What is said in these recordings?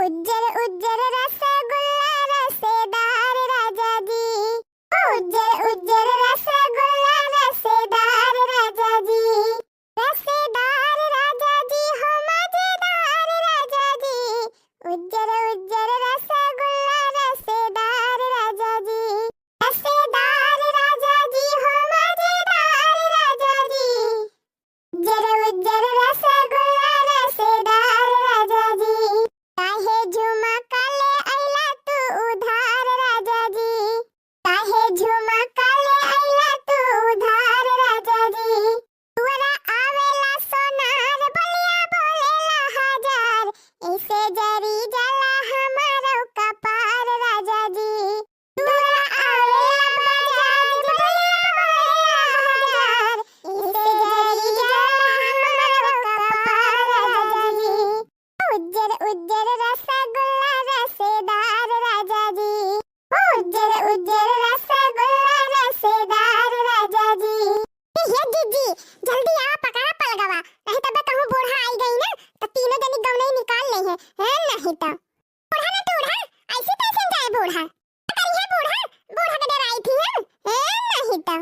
उज्जर उज्जर रसगुल्ला रसेदार राजा जी। उज्जर उज्जर रसगुल्ला रसेदार राजा जी। रसेदार राजा जी हो मजेदार राजा जी। उज्जर उज्जर रसगुल्ला रसेदार राजा जी। रसेदार राजा जी हो मजेदार राजा जी। उज्जर उज्जर रसगुल्ला रसेदार राजा जी। काहे झुमका ले आइला तू उधार राजा जी। काहे झुमका ले आइला तू उधार राजा जी। तुअरा आवेला सोनार बलिया बोलेला हजार। ऐसे जरी जाला हमारो कपार राजा जी। तुअरा आवेला बजाज बलिया बोलेला हजार। ऐसे जरी जाला हमारो कपार राजा जी। उज्जर उज्जर रसगुल्ला रसेदार राजा जी। उज्जर उज्जर रसगुल्ला रसेदार राजा जी। ये जीजी जल्दी आ पकड़ा पलगवा, नहीं तो मैं कहूँ बूढ़ा आई गई ना तो तीनों जनी गवने निकाल ले है नहीं तो बूढ़ा ना टूढ़ा ऐसे कैसे जाए बूढ़ा करी है बूढ़ा बूढ़ा के डर आई थी नहीं तो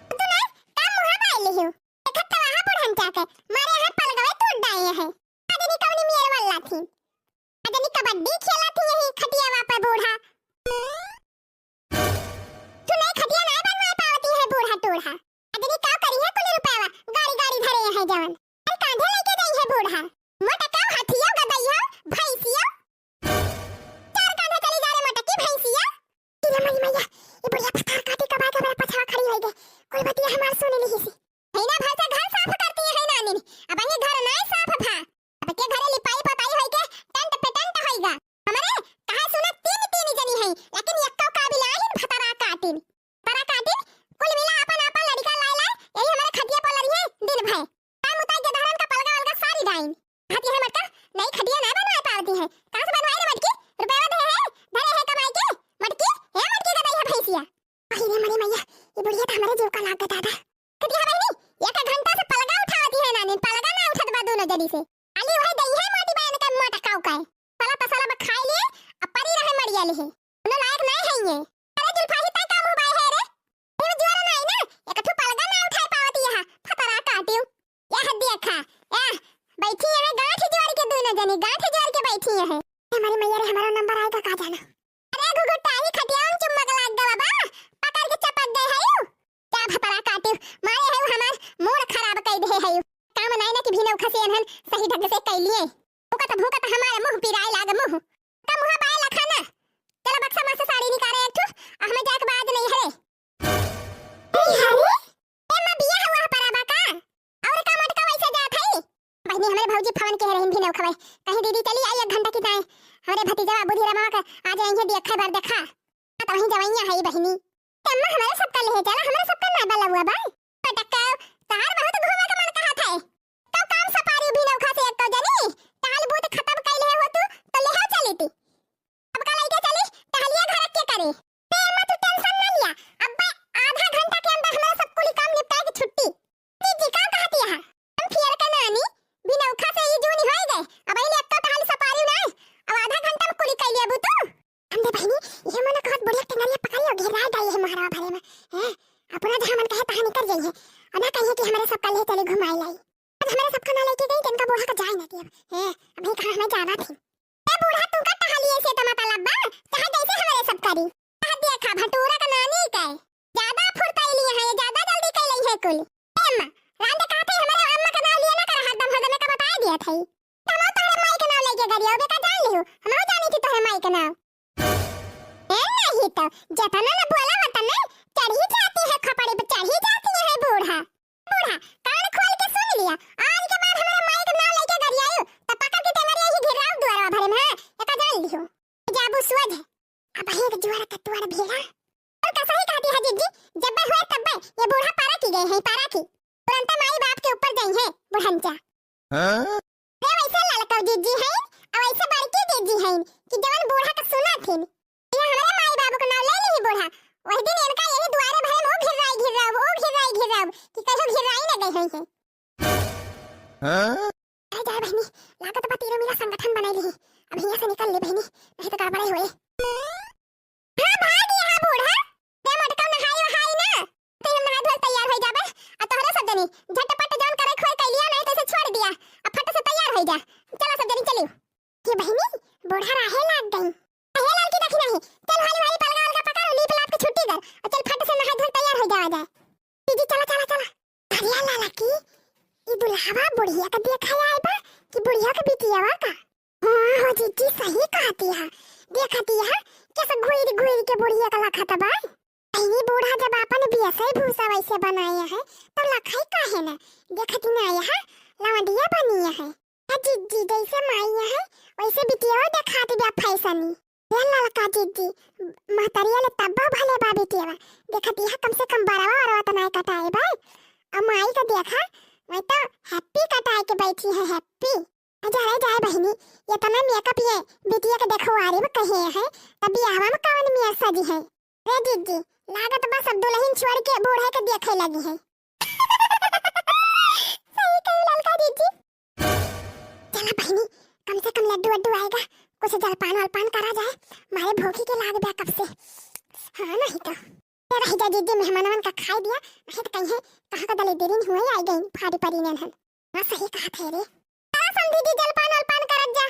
तू ना काम मुहा बाई ली हूँ देखत तो वहाँ बूढ़ा जाके मारे यहाँ पलगवे टूट डाए हैं। अजनी कवनी मेरे वाला थी अजनी कबड्डी खेला थी यही खटिया पे बूढ़ा। तू नहीं खटिया ना बनवा पावती है बूढ़ा टूढ़ा। अजनी का करी है कुल रुपयावा गाड़ी गाड़ी धरे है जवन और कांधे लेके गई है बूढ़ा। मोटा का हाथिया गदैया भैंसिया चार कांधे चली जा रे मोटा की भैंसिया। तिला मई मैया ये बुढ़िया पथार काटे कबा के मेरा पछवा खड़ी हो गई कोई बतिया हमार सुने नहीं सी है ना भर से घर साफ करती है नानी ने अब ये घर ना साफ भा अब के घरे लिपाई पताई होई के टेंट पे टेंट होईगा हमरे कहा सुना तीन तीन जनी है लेकिन यक्का काबिल आहिन भतरा काटिन कुल मिला अपन अपन लड़का लाई लाई यही हमारे खटिया पर लड़ी है दिन भर काम उताई के धरन का पलगा वलगा सारी डाइन हाथी है मटका नहीं खटिया ना बनवा पाती है कहां से बनवाई रे मटकी रुपया धरे है कमाई के मटकी है मटकी का दई है भैंसिया। अरे रे मरी मैया ये बुढ़िया तो हमारे जीव का लाग गया दादा खटिया बहनी एक घंटा से पलगा उठावती है नानी पलगा ना उठत बा दोनों जड़ी से आली वही दई है मोटी बहन का मोटा काऊ का पला पसला में खाई लिए अब परी रहे मरिया ले है उन लायक नहीं है ये अरे जुल्फाही ता का मुंह बाय है रे ये जुआरा नहीं ना एक ठो पलगा ना उठाई पावती है फतरा काटियो यह देखा ए बैठी है गांठ जोड़ के दोनों जनी गांठ जोड़ के बैठी है हमारी मैया रे हमारा नंबर आएगा का जाना। अरे घुघुटा ही खटिया चुम्मा लाग दे बाबा पकड़ के चपक दे है यू क्या फतरा काटियो मारे है हमार मूड खराब कर दे है यू काम नहीं ना कि भीने उखसे हन सही ढंग से कर लिए भूखत हमारे मुंह पिराए लाग मुंह का मुंह बाय लखा ना चलो बक्सा में से साड़ी निकाले एक ठो हमें जाके बाद नहीं है ए मैं बिया हुआ पराबा का और का मटका वैसे जात है बहनी हमारे भौजी फवन के रहन भी न खवे कहीं दीदी चली आई 1 घंटा की जाए हमारे भतीजा बुद्धि रमा का आ जाएंगे देखा बार देखा तो वहीं जवैया है बहनी तम्मा हमारे सब का ले चला हमारे सब का ना बला हुआ भाई पटक्का तार बहुत घूमे का मन कहा था तो काम सपारी भी नौखा से एक तो जानी ताल बूत खत्म कैले हो तो ले चली थी अब का लेके चली टहलिया घर के करे ते मत टेंशन ना लिया अब आधा घंटा के अंदर हमारा सब कुल काम निपटा के छुट्टी जी का कहती है हम फिर का नानी भी नौखा से ये जूनी हो गए अब ये एक तो टहल सपारी ना अब आधा घंटा में कुल कैले अब तो हमने बहनी ये मन कहत बढ़िया टंगरिया पकड़ी और घेरा डाई है महारावा भरे में हैं अपना जहां मन कहे तहां निकल जाई है और ना कहिए कि हमारे सब का ले चले घुमाई लाई आज हमारे सब का ना लेके गई इनका बूढ़ा का जाए ना दिया हैं अभी कहां हमें जाना थी ए बूढ़ा तू का टहलिए से तो मतलब बा चाहे जैसे हमारे सब करी कह देखा भटूरा का नानी का ज्यादा फुर्ताई लिए है ज्यादा जल्दी कर ली है कुल अम्मा रांदे कहते हमारे अम्मा का नाम लिया ना कर हरदम हरदम का बता दिया था तुम तोरे माई का नाम लेके गरियो बेटा जान लियो हम जानी थी तोरे माई का नाम ए नहीं तो जतना ना बोला वतना चढ़ी जाती है खपड़े पे चढ़ी जाती है बूढ़ा बूढ़ा कान खोल के सुन लिया आज के बाद हमारे माई का नाम लेके घर आयो तो पकड़ के टेंगरिया ही घेराव द्वारा भरे में एक जान लियो जाबू सुअद है अब है जुआरा कतवार भेड़ा और कैसा ही कहती है जीजी जब हुए तब ये बूढ़ा पारा की गए हैं पारा की तुरंत माई बाप के ऊपर गई है बुढ़ंचा हां रे वैसे ललका जीजी है और ऐसे बड़की जीजी है कि जवन बूढ़ा का सुना थी ये हमारे माई बाबू का नाम ले ली बूढ़ा वही दिन इनका यही द्वारे भरे में घिर राई कि कहो घिर राई ना गई है हां जाए जाए बहनी, लागत बा तेरा मेरा संगठन बनाई ली। अब यहाँ से निकल ले बहनी, नहीं तो गड़बड़े हुए। हाँ भाग यहाँ बूढ़ा, दे मटका नहाई वहाई ना, ते हम नहा धोल तैयार हो जाबे। आ तोहरे सब जनी झटपट जान करे खोई कैलिया, नहीं तो इसे छोड़ दिया। अब फट से तैयार हो जा, चला सब जनी चलियो। ये बहनी बूढ़ा राहे लाग गई, राहे लाल की देखी नहीं, चल वाली वाली पलगा अलगा पकड़ लीप लाप के छुट्टी कर और चल फट से नहा धोल तैयार हो जावा जाए। दीदी चला चला चला। हरिया लाला की ये दुल्हावा बुढ़िया का देखा आए बा कि बुढ़िया का बिटियावा का। हां हो जीजी सही कहती है, देखती है कैसे घुइर घुइर के बुढ़िया का लखत बा। पहली बूढ़ा जब अपन बियसे भूसा वैसे बनाया है तो लखाई काहे ना, देखती ना आया है लवंडिया बनी है। जीजी जैसे माई है वैसे बिटिया दिखाती बा फैशनी। ये लड़का जीजी महतरिया ले तब्बा भले बा बिटिया, देखती है कम से कम 12 और तो नहीं कटाए बा। अब माई का देखा मैं तो हैप्पी कटाए के बैठी है, हैप्पी। जाए जाए बहनी, ये तो मैं मेकअप ये बिटिया के देखो आ रही कहे है तभी हवा में कौन मियां सजी है। रे जीजी लागत बस अब दुल्हन छोड़ के बूढ़े के देखे लगी है। सही कही ललका जीजी। चला बहनी कम से कम लड्डू वड्डू आएगा, कुछ जलपान वलपान करा जाए, मारे भूखी के लाग बे कब से। हाँ नहीं तो रह जा जीजी, मेहमानवन का खाई दिया, नहीं तो कहीं कहाँ का दले देरी हुए आई गई फाड़ी परी ने हन। हां सही कहा थे रे। चला समझी जी जलपान वलपान करत जा।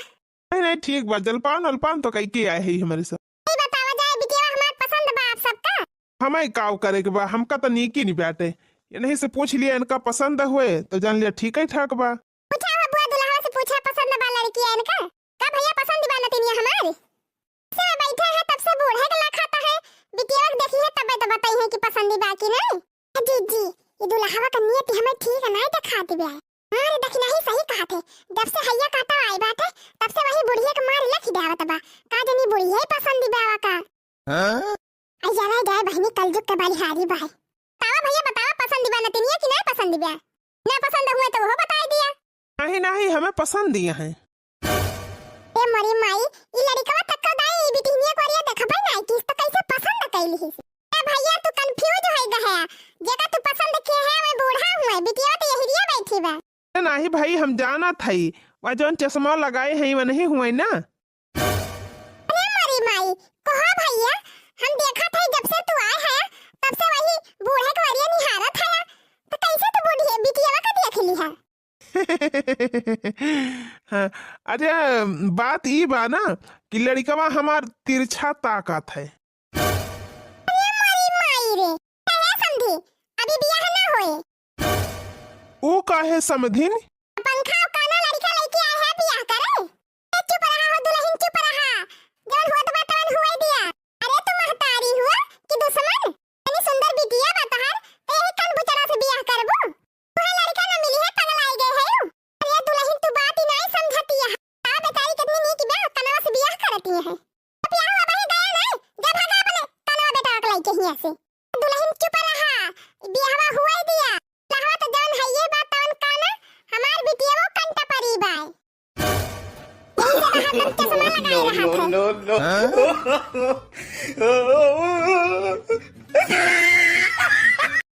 नहीं नहीं ठीक बा, जलपान वलपान तो कई के आए है हमारे साथ। नहीं बतावा जाए बिटिया हमार पसंद बा आप सबका। हमें काव करे के बा, हमका तो नीकी नहीं बैठे, ये नहीं से पूछ लिया इनका पसंद हुए तो जान लिया ठीक है ठाक बा। पूछा हुआ बुआ दुल्हा से पूछा पसंद बा लड़की है इनका, का भैया पसंद बा नतिनिया हमारी। से बैठे है तब से बूढ़े के लखाता है, बिटिया देखी है तब तो बताई है कि पसंद बा कि नहीं। जीजी ये दुल्हावा का नियत हमें ठीक है नहीं दिखाती बे। हां देखी नहीं सही कहा थे, जब से हैया काटा आई बात है तब से वही बुढ़िया के मार लखी देवत बा, का जनी बुढ़िया ही पसंद बावा का। हां आई जाए जाए बहनी कलजुग के बाली हारी बा। तावा भैया बतावा पसंद बा नतिनिया कि नहीं पसंद बा। ना पसंद हुए तो वो बता दिया। नहीं नहीं हमें पसंद दिया है। ए मरी माई ई लड़कवा तक दाई बिटिनिया कोरिया देखबै ना कि तो कैसे पसंद कैली है। ए भैया तू कंफ्यूज होई गया, जेका तू पसंद के है मैं बूढ़ा हूं, बिटिया तो यही रिया बैठी बा। नहीं भाई हम जाना था ही, वह जो चश्मा लगाए हैं वो नहीं हुए ना। अरे मरी माई कहा भैया हम देखा था जब से तू आए है तब से वही बूढ़े के वरिया निहारत है, तो कैसे तू बूढ़ी बिटिया का देख ली है। हाँ, अरे बात ये बा ना कि लड़कवा हमार तिरछा ताकत है। अरे मरी माई रे क्या समझी, अभी बियाह ना होए। वो काहे समधिन, पंखा काना लड़का लेके आए है बियाह करे। चुप रहा हो दुल्हन चुप रहा, जौन होत बातन हुए दिया। अरे तू महतारी हुआ कि दुश्मन, इतनी सुंदर बिटिया बतहर ते ही कन बुचड़ा से बियाह करबो। तोहे लड़का न मिली है पगल आई गए है। अरे दुल्हन तू बात ही नहीं समझती है, आ बेचारी कितनी नीक बे कनवा से बियाह करती है। बियाह हुआ भाई गया नहीं, जा भागा अपने कनवा बेटा अकलाई के हिया से। दुल्हन चुप रहा, बियाहवा हुआ दिया, लहवा तो जौन है ये बात तौन काना हमार बिटिया वो कंटा परी bye. no, no, no, no.